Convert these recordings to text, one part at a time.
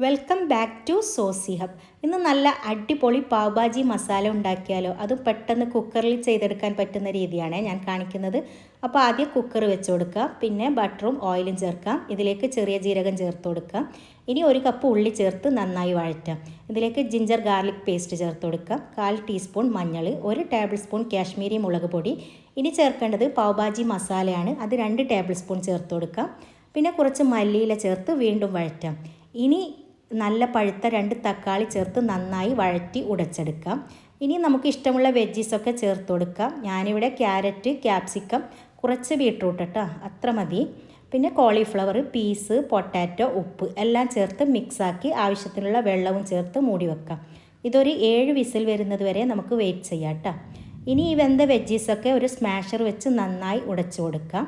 Welcome back to Sosi Hub. ഇന്ന് നല്ല അടിപൊളി പാവ് ഭാജി മസാല ഉണ്ടാക്കിയാലോ. അതും പെട്ടെന്ന് കുക്കറിൽ ചെയ്തെടുക്കാൻ പറ്റുന്ന രീതിയാണ് ഞാൻ കാണിക്കുന്നത്. അപ്പോൾ ആദ്യം കുക്കർ വെച്ച് കൊടുക്കുക, പിന്നെ ബട്ടറും ഓയിലും ചേർക്കാം. ഇതിലേക്ക് ചെറിയ ജീരകം ചേർത്ത് കൊടുക്കാം. ഇനി 1 കപ്പ് ഉള്ളി ചേർത്ത് നന്നായി വഴറ്റാം. ഇതിലേക്ക് ജിഞ്ചർ ഗാർലിക് പേസ്റ്റ് ചേർത്ത് കൊടുക്കാം. 1/4 ടീസ്പൂൺ മഞ്ഞൾ, 1 ടേബിൾ സ്പൂൺ കാശ്മീരി മുളക് പൊടി. ഇനി ചേർക്കേണ്ടത് പാവ് ഭാജി മസാലയാണ്. അത് 2 ടേബിൾ സ്പൂൺ ചേർത്ത് കൊടുക്കാം. പിന്നെ കുറച്ച് മല്ലിയില ചേർത്ത് വീണ്ടും വഴറ്റാം. ഇനി നല്ല പഴുത്ത 2 തക്കാളി ചേർത്ത് നന്നായി വഴറ്റി ഉടച്ചെടുക്കാം. ഇനി നമുക്ക് ഇഷ്ടമുള്ള വെജീസൊക്കെ ചേർത്ത് കൊടുക്കാം. ഞാനിവിടെ ക്യാരറ്റ്, ക്യാപ്സിക്കം, കുറച്ച് ബീട്രൂട്ട് കേട്ടോ, അത്ര മതി. പിന്നെ കോളിഫ്ലവർ, പീസ്, പൊട്ടാറ്റോ, ഉപ്പ് എല്ലാം ചേർത്ത് മിക്സാക്കി ആവശ്യത്തിനുള്ള വെള്ളവും ചേർത്ത് മൂടി വെക്കാം. ഇതൊരു 7 വിസിൽ വരുന്നത് വരെ നമുക്ക് വെയിറ്റ് ചെയ്യാം കേട്ടോ. ഇനി ഈ വെന്ത വെജീസൊക്കെ ഒരു സ്മാഷർ വെച്ച് നന്നായി ഉടച്ചു കൊടുക്കാം.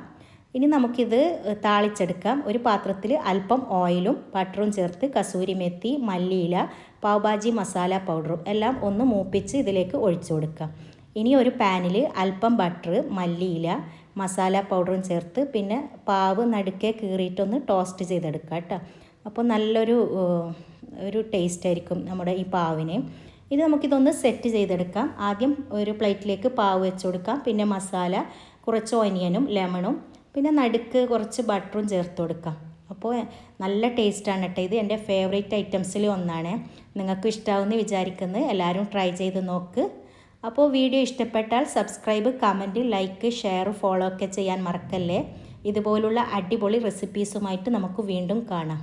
ഇനി നമുക്കിത് താളിച്ചെടുക്കാം. ഒരു പാത്രത്തിൽ അല്പം ഓയിലും ബട്ടറും ചേർത്ത് കസൂരി മെത്തി, മല്ലിയില, പാവ് ഭാജി മസാല പൗഡറും എല്ലാം ഒന്ന് മൂപ്പിച്ച് ഇതിലേക്ക് ഒഴിച്ചു കൊടുക്കാം. ഇനി ഒരു പാനിൽ അല്പം ബട്ടർ, മല്ലിയില, മസാല പൗഡറും ചേർത്ത് പിന്നെ പാവ് നടുക്കെ കീറിയിട്ടൊന്ന് ടോസ്റ്റ് ചെയ്തെടുക്കാം കേട്ടോ. അപ്പോൾ നല്ലൊരു ടേസ്റ്റ് ആയിരിക്കും നമ്മുടെ ഈ പാവിന്. ഇത് നമുക്കിതൊന്ന് സെറ്റ് ചെയ്തെടുക്കാം. ആദ്യം ഒരു പ്ലേറ്റിലേക്ക് പാവ് വെച്ച് കൊടുക്കാം. പിന്നെ മസാല, കുറച്ച് ഓനിയനും ലെമണും, പിന്നെ നടുക്ക് കുറച്ച് ബട്ടറും ചേർത്ത് കൊടുക്കാം. അപ്പോൾ നല്ല ടേസ്റ്റാണ് കേട്ടോ. ഇത് എൻ്റെ ഫേവറേറ്റ് ഐറ്റംസിൽ ഒന്നാണ്. നിങ്ങൾക്ക് ഇഷ്ടമാവുമെന്ന് വിചാരിക്കുന്നത്. എല്ലാവരും ട്രൈ ചെയ്ത് നോക്ക്. അപ്പോൾ വീഡിയോ ഇഷ്ടപ്പെട്ടാൽ subscribe, comment, like, share, follow ഒക്കെ ചെയ്യാൻ മറക്കല്ലേ. ഇതുപോലുള്ള അടിപൊളി റെസിപ്പീസുമായിട്ട് നമുക്ക് വീണ്ടും കാണാം.